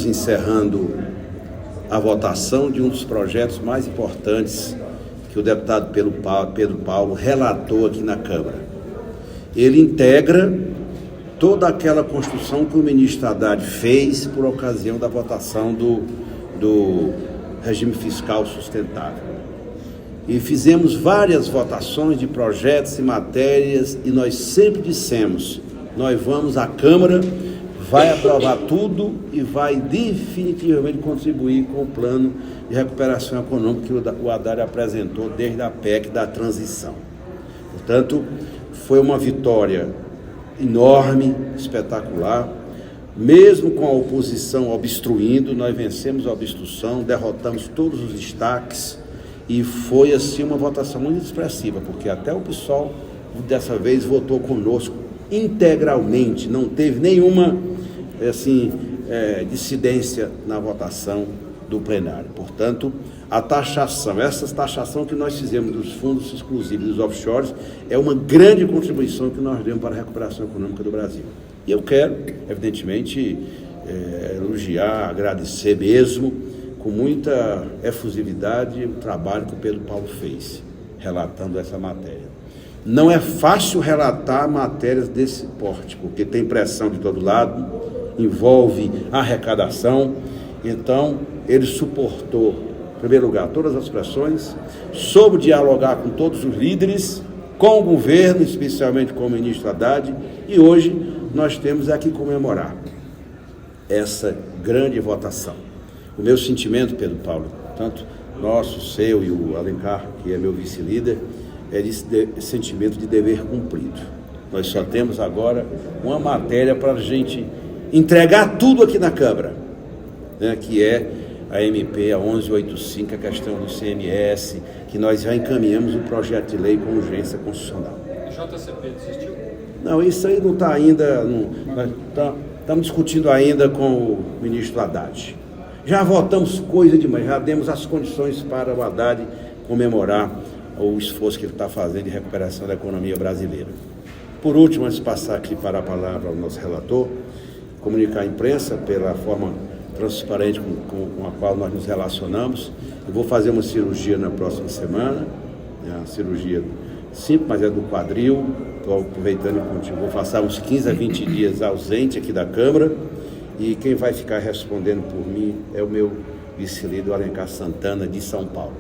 estamos encerrando a votação de um dos projetos mais importantes que o deputado Pedro Paulo relatou aqui na Câmara. Ele integra toda aquela construção que o ministro Haddad fez por ocasião da votação do regime fiscal sustentável. E fizemos várias votações de projetos e matérias e nós sempre dissemos, nós vamos à Câmara, vai aprovar tudo e vai definitivamente contribuir com o plano de recuperação econômica que o Haddad apresentou desde a PEC da transição. Portanto, foi uma vitória enorme, espetacular. Mesmo com a oposição obstruindo, nós vencemos a obstrução, derrotamos todos os destaques e foi assim uma votação muito expressiva, porque até o PSOL dessa vez votou conosco integralmente, não teve nenhuma dissidência na votação do plenário. Portanto, a taxação, essa taxação que nós fizemos dos fundos exclusivos dos offshores é uma grande contribuição que nós demos para a recuperação econômica do Brasil. E eu quero, evidentemente, elogiar, agradecer mesmo, com muita efusividade, o trabalho que o Pedro Paulo fez, relatando essa matéria. Não é fácil relatar matérias desse porte, porque tem pressão de todo lado, envolve arrecadação. Então, ele suportou, em primeiro lugar, todas as pressões, soube dialogar com todos os líderes, com o governo, especialmente com o ministro Haddad, e hoje nós temos aqui comemorar essa grande votação. O meu sentimento, Pedro Paulo, tanto nosso, seu e o Alencar, que é meu vice-líder, é de sentimento de dever cumprido. Nós só temos agora uma matéria para a gente entregar tudo aqui na Câmara, né, que é a MP, a 1185, a questão do ICMS, que nós já encaminhamos o projeto de lei com urgência constitucional. O JCP desistiu? Não, isso aí não está ainda, nós estamos discutindo ainda com o ministro Haddad. Já votamos coisa demais, já demos as condições para o Haddad comemorar o esforço que ele está fazendo de recuperação da economia brasileira. Por último, antes de passar aqui para a palavra ao nosso relator, comunicar à imprensa pela forma transparente com a qual nós nos relacionamos. Eu vou fazer uma cirurgia na próxima semana, é uma cirurgia simples, mas é do quadril. Estou aproveitando contigo, vou passar uns 15 a 20 dias ausente aqui da Câmara e quem vai ficar respondendo por mim é o meu vice-líder Alencar Santana, de São Paulo.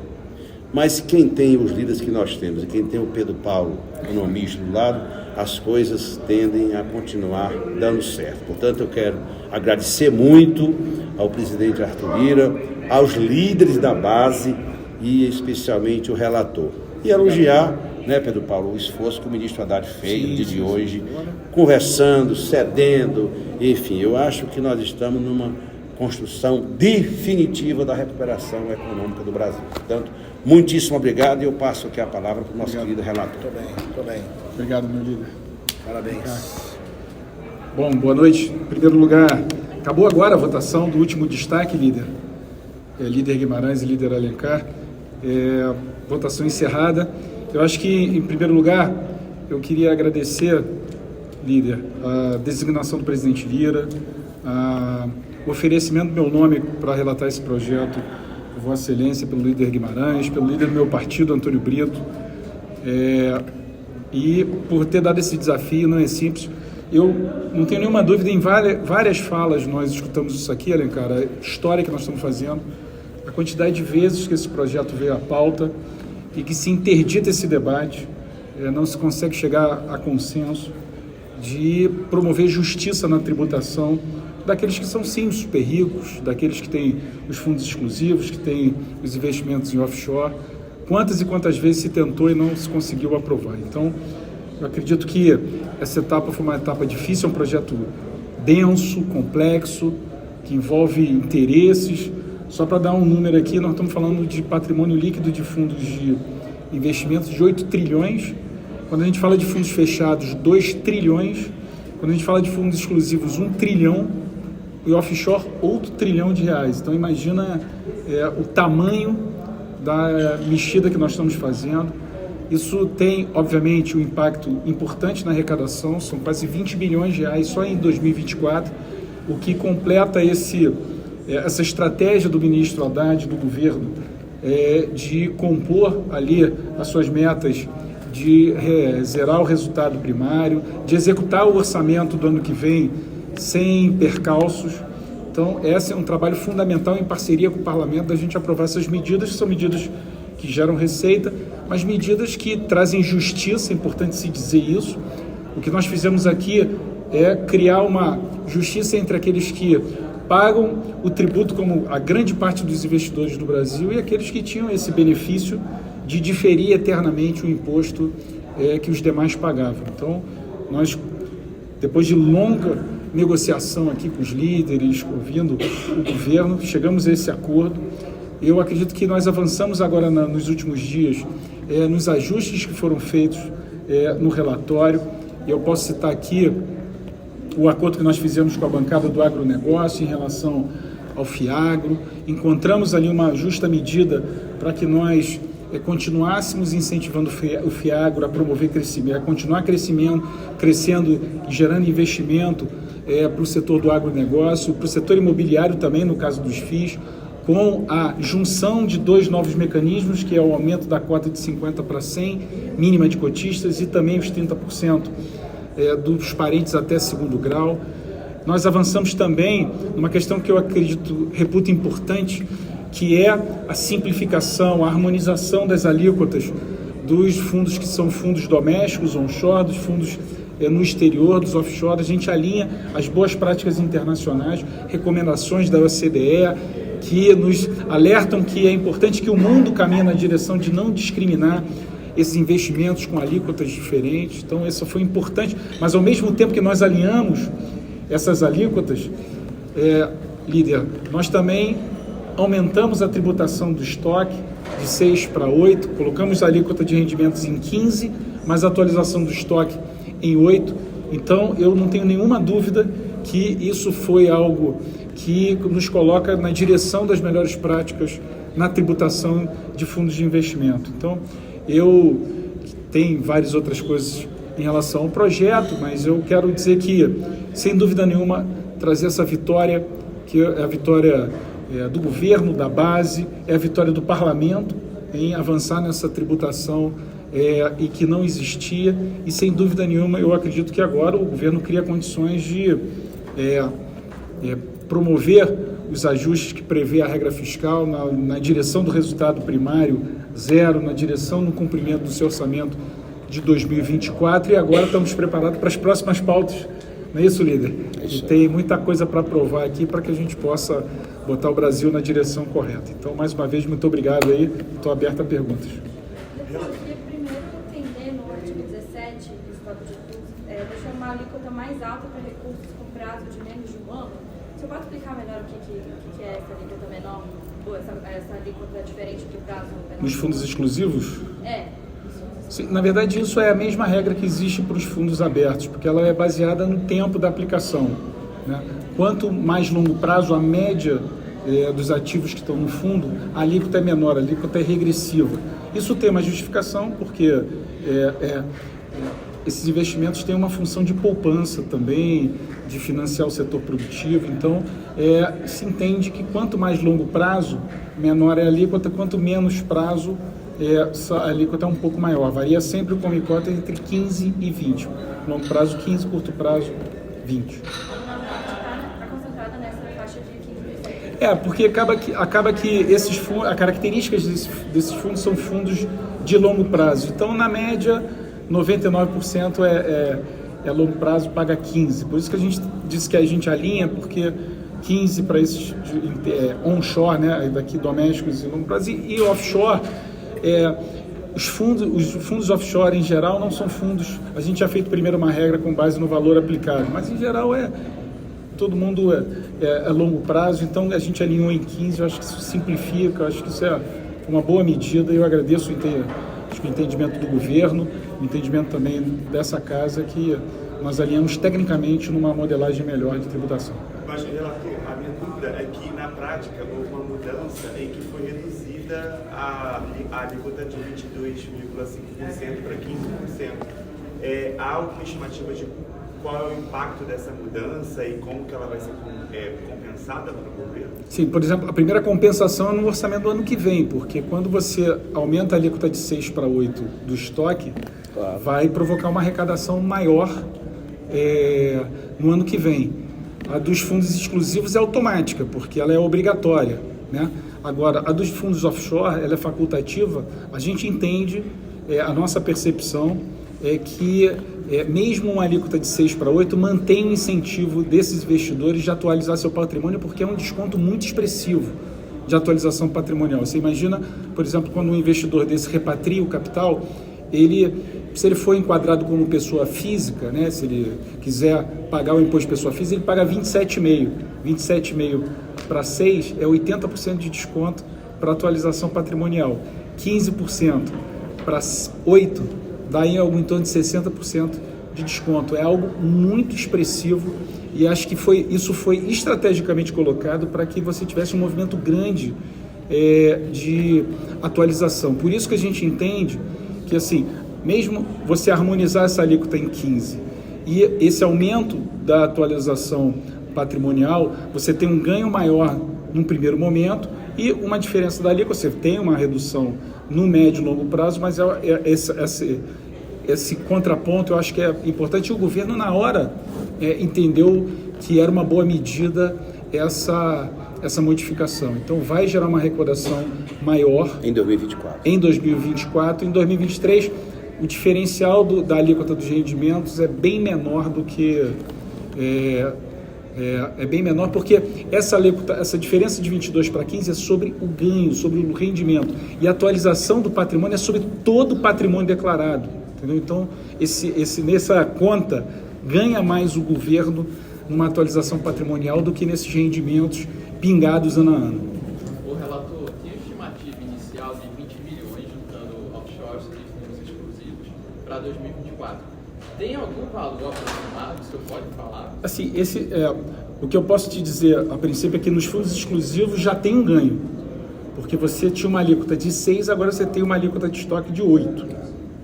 Mas quem tem os líderes que nós temos e quem tem o Pedro Paulo, economista, do lado, as coisas tendem a continuar dando certo. Portanto, eu quero agradecer muito ao presidente Arthur Lira, aos líderes da base e especialmente o relator. E elogiar, né, Pedro Paulo, o esforço que o ministro Haddad fez no dia de hoje, conversando, cedendo, enfim, eu acho que nós estamos numa construção definitiva da recuperação econômica do Brasil. Portanto, muitíssimo obrigado e eu passo aqui a palavra para o nosso querido relator. Muito bem. Obrigado, meu líder. Parabéns. Bom, boa noite. Em primeiro lugar, acabou agora a votação do último destaque, líder. Líder Guimarães e líder Alencar. Votação encerrada. Eu acho que, em primeiro lugar, eu queria agradecer, líder, a designação do presidente Lira, o oferecimento do meu nome para relatar esse projeto, por Vossa Excelência, pelo líder Guimarães, pelo líder do meu partido, Antônio Brito, e por ter dado esse desafio. Não é simples. Eu não tenho nenhuma dúvida, em várias falas nós escutamos isso aqui, Alencar, a história que nós estamos fazendo, a quantidade de vezes que esse projeto veio à pauta e que se interdita esse debate, não se consegue chegar a consenso de promover justiça na tributação daqueles que são sim super ricos, daqueles que têm os fundos exclusivos, que têm os investimentos em offshore. Quantas e quantas vezes se tentou e não se conseguiu aprovar. Então, eu acredito que essa etapa foi uma etapa difícil, é um projeto denso, complexo, que envolve interesses. Só para dar um número aqui, nós estamos falando de patrimônio líquido de fundos de investimentos de 8 trilhões. Quando a gente fala de fundos fechados, 2 trilhões. Quando a gente fala de fundos exclusivos, 1 trilhão. E offshore, outro trilhão de reais. Então, imagina o tamanho da mexida que nós estamos fazendo. Isso tem, obviamente, um impacto importante na arrecadação. São quase 20 bilhões de reais só em 2024, o que completa esse essa estratégia do ministro Haddad, do governo, de compor ali as suas metas, de zerar o resultado primário, de executar o orçamento do ano que vem sem percalços. Então, esse é um trabalho fundamental em parceria com o parlamento, da gente aprovar essas medidas, que são medidas que geram receita, mas medidas que trazem justiça, é importante se dizer isso. O que nós fizemos aqui é criar uma justiça entre aqueles que pagam o tributo, como a grande parte dos investidores do Brasil, e aqueles que tinham esse benefício de diferir eternamente o imposto que os demais pagavam. Então, nós, depois de longa negociação aqui com os líderes, ouvindo o governo, chegamos a esse acordo. Eu acredito que nós avançamos agora nos últimos dias nos ajustes que foram feitos no relatório. Eu posso citar aqui o acordo que nós fizemos com a bancada do agronegócio em relação ao FIAGRO. Encontramos ali uma justa medida para que nós continuássemos incentivando o FIAGRO a promover crescimento, a continuar crescendo e gerando investimento para o setor do agronegócio, para o setor imobiliário também, no caso dos FIIs, com a junção de 2 novos mecanismos, que é o aumento da cota de 50 para 100, mínima de cotistas, e também os 30% dos parentes até 2º grau. Nós avançamos também numa questão que eu reputo importante, que é a simplificação, a harmonização das alíquotas dos fundos que são fundos domésticos, onshore, dos fundos no exterior, dos offshore. A gente alinha as boas práticas internacionais, recomendações da OCDE, que nos alertam que é importante que o mundo caminhe na direção de não discriminar esses investimentos com alíquotas diferentes. Então, isso foi importante, mas ao mesmo tempo que nós alinhamos essas alíquotas, líder, nós também aumentamos a tributação do estoque de 6 para 8, colocamos a alíquota de rendimentos em 15, mas a atualização do estoque em 8. Então, eu não tenho nenhuma dúvida que isso foi algo que nos coloca na direção das melhores práticas na tributação de fundos de investimento. Então, eu tenho várias outras coisas em relação ao projeto, mas eu quero dizer que, sem dúvida nenhuma, trazer essa vitória, que é a vitória do governo, da base, é a vitória do parlamento em avançar nessa tributação e que não existia, e sem dúvida nenhuma eu acredito que agora o governo cria condições de promover os ajustes que prevê a regra fiscal na direção do resultado primário zero, na direção do cumprimento do seu orçamento de 2024, e agora estamos preparados para as próximas pautas, não é isso, líder? E tem muita coisa para aprovar aqui para que a gente possa botar o Brasil na direção correta. Então, mais uma vez, muito obrigado aí, estou aberto a perguntas. Eu queria primeiro entender no artigo 17 do Estatuto de Recursos, deixar uma alíquota mais alta para recursos com prazo de menos de 1 ano. Você pode explicar melhor o que é essa alíquota menor, ou essa alíquota diferente do prazo menor? Nos fundos exclusivos? Sim, na verdade, isso é a mesma regra que existe para os fundos abertos, porque ela é baseada no tempo da aplicação, né? Quanto mais longo prazo, a média dos ativos que estão no fundo, a alíquota é menor, a alíquota é regressiva. Isso tem uma justificação, porque esses investimentos têm uma função de poupança também, de financiar o setor produtivo. Então, se entende que quanto mais longo prazo, menor é a alíquota, quanto menos prazo, a alíquota é um pouco maior. Varia sempre com alíquota entre 15 e 20. Longo prazo, 15, curto prazo, 20. Está concentrada nessa faixa de 15%. Porque acaba que esses fundos, as características desses fundos são fundos de longo prazo. Então, na média, 99% é longo prazo, paga 15%. Por isso que a gente disse que a gente alinha, porque 15% para esses onshore, né, daqui domésticos e longo prazo, e offshore. Os fundos offshore, em geral, não são fundos... A gente já fez primeiro uma regra com base no valor aplicado, mas, em geral, todo mundo é longo prazo, então a gente alinhou em 15%. Eu acho que isso simplifica, eu acho que isso é uma boa medida, e eu agradeço o entendimento do governo, o entendimento também dessa casa, que nós alinhamos tecnicamente numa modelagem melhor de tributação. Mas, relator, a minha dúvida é que, na prática, houve uma mudança em que foi reduzida a alíquota de 22,5% para 15%. Há uma estimativa de qual é o impacto dessa mudança e como que ela vai ser compensada pelo governo? Sim, por exemplo, a primeira compensação é no orçamento do ano que vem, porque quando você aumenta a alíquota de 6 para 8 do estoque, Claro. vai provocar uma arrecadação maior no ano que vem. A dos fundos exclusivos é automática, porque ela é obrigatória, né? Agora, a dos fundos offshore, ela é facultativa. A gente entende, a nossa percepção é que mesmo uma alíquota de 6 para 8 mantém o incentivo desses investidores de atualizar seu patrimônio, porque é um desconto muito expressivo de atualização patrimonial. Você imagina, por exemplo, quando um investidor desse repatria o capital, se ele for enquadrado como pessoa física, né, se ele quiser pagar o imposto de pessoa física, ele paga 27,5%. 27,5% para 6 é 80% de desconto para atualização patrimonial. 15% para 8, daí algo em torno de 60% de desconto. É algo muito expressivo e acho que isso foi estrategicamente colocado para que você tivesse um movimento grande de atualização. Por isso que a gente entende que, assim, mesmo você harmonizar essa alíquota em 15% e esse aumento da atualização patrimonial, você tem um ganho maior num primeiro momento e uma diferença da alíquota, você tem uma redução no médio e longo prazo, mas esse contraponto eu acho que é importante. E o governo, na hora, entendeu que era uma boa medida essa modificação. Então, vai gerar uma arrecadação maior Em 2024. em 2024. Em 2023, o diferencial da alíquota dos rendimentos é bem menor do que... É bem menor, porque essa alíquota, essa diferença de 22 para 15 é sobre o ganho, sobre o rendimento. E a atualização do patrimônio é sobre todo o patrimônio declarado. Entendeu? Então, nessa conta, ganha mais o governo numa atualização patrimonial do que nesses rendimentos pingados ano a ano. O relator tinha estimativa inicial de 20 milhões juntando offshores e fundos exclusivos para 2024. Tem algum valor aproximado que o senhor pode falar? Assim, o que eu posso te dizer a princípio é que nos fundos exclusivos já tem um ganho, porque você tinha uma alíquota de 6, agora você tem uma alíquota de estoque de 8.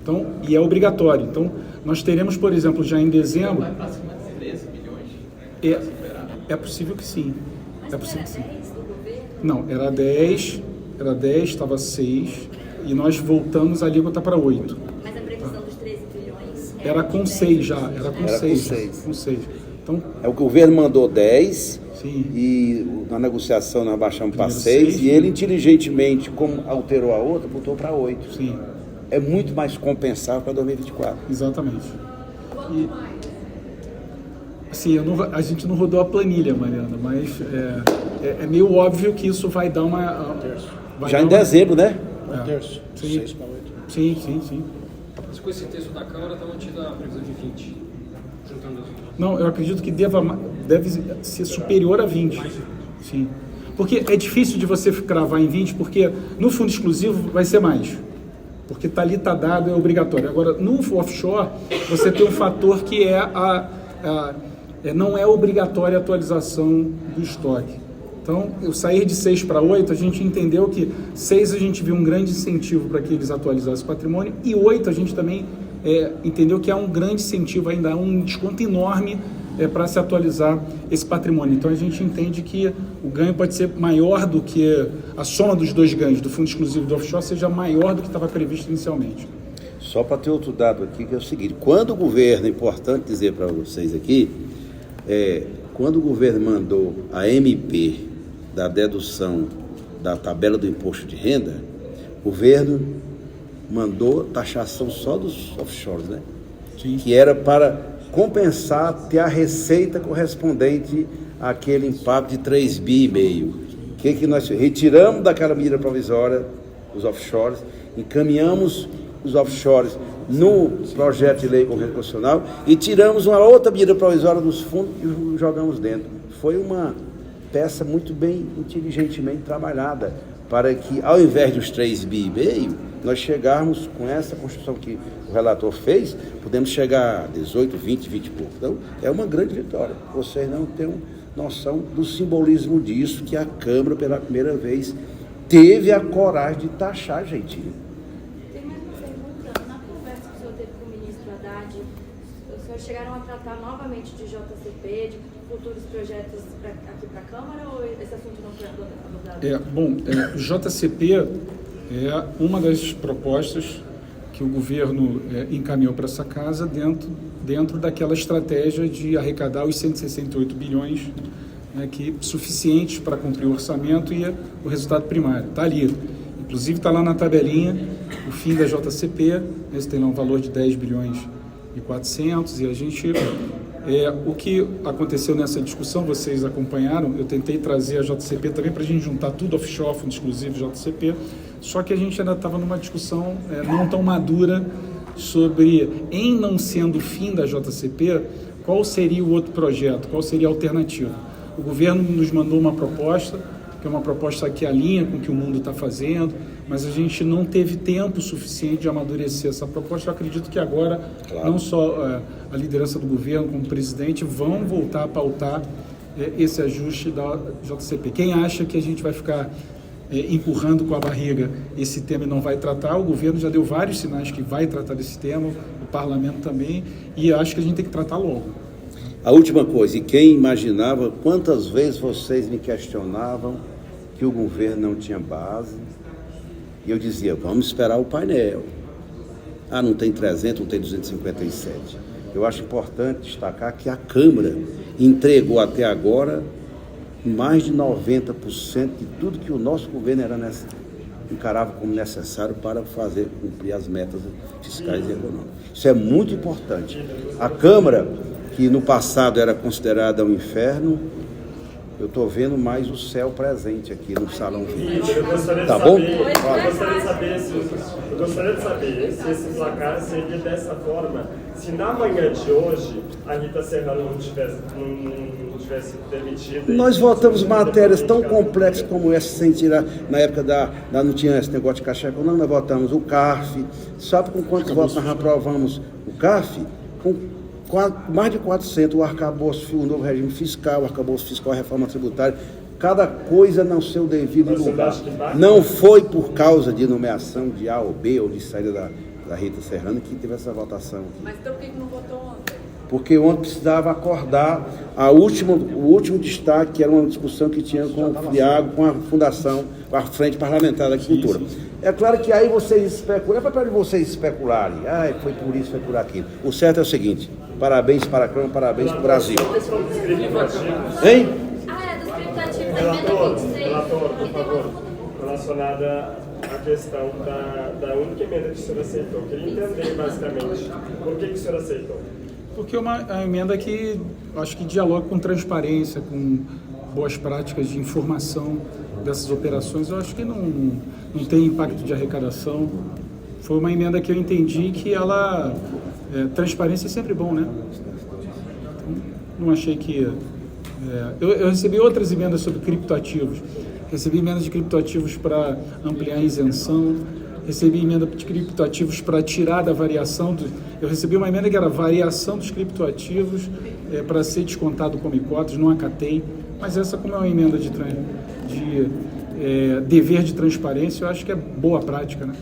Então, e é obrigatório. Então, nós teremos, por exemplo, já em dezembro... Vai para cima de 13 milhões? É possível que sim. Mas É possível que sim. 10 do governo? Não, era 10, estava 6, e nós voltamos a alíquota para 8. Mas a previsão dos 13 bilhões Era com 6 já, era com Era com 6. seis. Com 6. Então, O governo mandou 10 sim. e na negociação nós baixamos para Primeiro 6 seis, e ele inteligentemente, como alterou a outra, botou para 8. Sim, É muito mais compensável para 2024. exatamente. E, assim, a gente não rodou a planilha, Mariana, mas é meio óbvio que isso vai dar uma... vai Já dar em uma- dezembro, né? Um terço. Sim. 6 para 8. Sim. Mas com esse texto da Câmara está mantida a previsão de 20, juntando as duas. Não, eu acredito que deve ser superior a 20. Sim. Porque é difícil de você cravar em 20, porque no fundo exclusivo vai ser mais. Porque está dado, é obrigatório. Agora, no offshore, você tem um fator que não é obrigatória a atualização do estoque. Então, eu sair de 6 para 8, a gente entendeu que 6 a gente viu um grande incentivo para que eles atualizassem o patrimônio, e 8 a gente também entendeu que há um grande incentivo, ainda há um desconto enorme para se atualizar esse patrimônio. Então, a gente entende que o ganho pode ser maior do que a soma dos dois ganhos, do fundo exclusivo do offshore, seja maior do que estava previsto inicialmente. Só para ter outro dado aqui, que é o seguinte: quando o governo, é importante dizer para vocês aqui, quando o governo mandou a MP da dedução da tabela do imposto de renda, o governo mandou taxação só dos offshores, né? Sim. Que era para compensar, ter a receita correspondente àquele impacto de 3,5 bi. Que nós retiramos daquela medida provisória os offshores, encaminhamos os offshores no projeto de lei constitucional e tiramos uma outra medida provisória dos fundos e jogamos dentro. Foi uma peça muito bem, inteligentemente trabalhada, para que, ao invés dos 3,5 bi, nós chegarmos com essa construção que o relator fez, podemos chegar a 18, 20 e pouco. Então, é uma grande vitória. Vocês não têm noção do simbolismo disso, que a Câmara, pela primeira vez, teve a coragem de taxar, gente. Tem mais uma pergunta. Na conversa que o senhor teve com o ministro Haddad, o senhor chegaram a tratar novamente de JCP, de futuros projetos aqui para a Câmara, ou esse assunto não foi abordado? JCP é uma das propostas que o governo encaminhou para essa casa dentro daquela estratégia de arrecadar os 168 bilhões, né, suficientes para cumprir o orçamento e o resultado primário. Está ali. Inclusive está lá na tabelinha o fim da JCP, esse tem lá um valor de 10 bilhões e 400, e a gente... o que aconteceu nessa discussão, vocês acompanharam, eu tentei trazer a JCP também para a gente juntar tudo offshore, fundo exclusivo JCP, só que a gente ainda estava numa discussão não tão madura sobre, em não sendo o fim da JCP, qual seria o outro projeto, qual seria a alternativa. O governo nos mandou uma proposta, que é uma proposta que alinha com o que o mundo está fazendo, mas a gente não teve tempo suficiente de amadurecer essa proposta. Eu acredito que agora, não só a liderança do governo, como o presidente, vão voltar a pautar esse ajuste da JCP. Quem acha que a gente vai ficar empurrando com a barriga esse tema e não vai tratar, o governo já deu vários sinais que vai tratar desse tema, o parlamento também, e acho que a gente tem que tratar logo. A última coisa, e quem imaginava, quantas vezes vocês me questionavam que o governo não tinha base, e eu dizia, vamos esperar o painel. Não tem 300, não tem 257. Eu acho importante destacar que a Câmara entregou até agora mais de 90% de tudo que o nosso governo encarava como necessário para fazer cumprir as metas fiscais e econômicas. Isso é muito importante. A Câmara, que no passado era considerada um inferno, eu estou vendo mais o céu presente aqui no Salão Verde. Tá bom? Eu gostaria de saber se esse placar seria dessa forma, se na manhã de hoje a Rita Serrano não tivesse demitida. Nós votamos matérias tão complexas como essa, sem tirar, na época não tinha esse negócio de caixa econômica, nós votamos o CARF. Sabe com quantos votos nós aprovamos o CARF? Com mais de 400, o arcabouço, o novo regime fiscal, o arcabouço fiscal, a reforma tributária, cada coisa no seu devido lugar. Não foi por causa de nomeação de A ou B ou de saída da Rita Serrano que teve essa votação aqui. Mas então por que não votou ontem? Porque ontem precisava acordar o último destaque, que era uma discussão que tinha com o FIAGO, com a Fundação, com a Frente Parlamentar da Agricultura. É claro que aí vocês especulam, é para vocês especularem, foi por isso, foi por aquilo. O certo é o seguinte, parabéns para a Câmara, parabéns para o Brasil. Hein? Dos criptativos da emenda 26. Relator, por favor, relacionada à questão da única emenda que o senhor aceitou. Eu queria entender, basicamente, por que o senhor aceitou? Porque é uma emenda que acho que dialoga com transparência, com boas práticas de informação dessas operações. Eu acho que não tem impacto de arrecadação. Foi uma emenda que eu entendi que ela... transparência é sempre bom, né? Então, não achei que... Eu recebi outras emendas sobre criptoativos. Recebi emendas de criptoativos para ampliar a isenção. Recebi emenda de criptoativos para tirar da variação. Eu recebi uma emenda que era variação dos criptoativos para ser descontado como cotas, não acatei. Mas essa, como é uma emenda de dever de transparência, eu acho que é boa prática, né?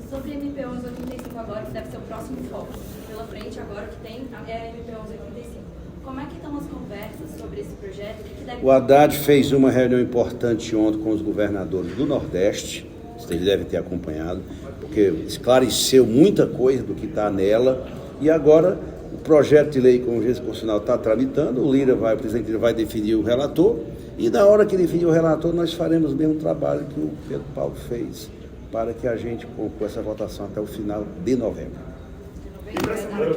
Sobre MP 1185 agora, que deve ser o próximo foco. Pela frente agora que tem é MP 1185. Como é que estão as conversas sobre esse projeto? O Haddad fez uma reunião importante ontem com os governadores do Nordeste. Vocês devem ter acompanhado, porque esclareceu muita coisa do que está nela, e agora o projeto de lei com urgência constitucional está tramitando, o presidente Lira vai definir o relator, e na hora que definir o relator nós faremos o mesmo trabalho que o Pedro Paulo fez, para que a gente conclua essa votação até o final de novembro. E para semana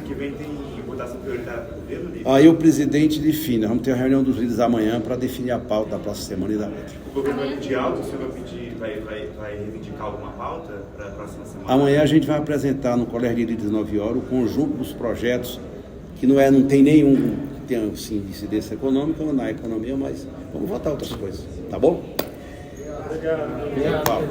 que vem tem votação prioritária para o governo, Lira? Aí o presidente define, nós vamos ter a reunião dos líderes amanhã para definir a pauta da próxima semana e da outra. O governo vai pedir algo, o senhor vai reivindicar alguma pauta para a próxima semana? Amanhã a gente vai apresentar no Colégio de Líderes 9 horas o conjunto dos projetos, que não tem nenhum que tenha assim, incidência econômica ou na economia, mas vamos votar outras coisas, tá bom? Obrigado.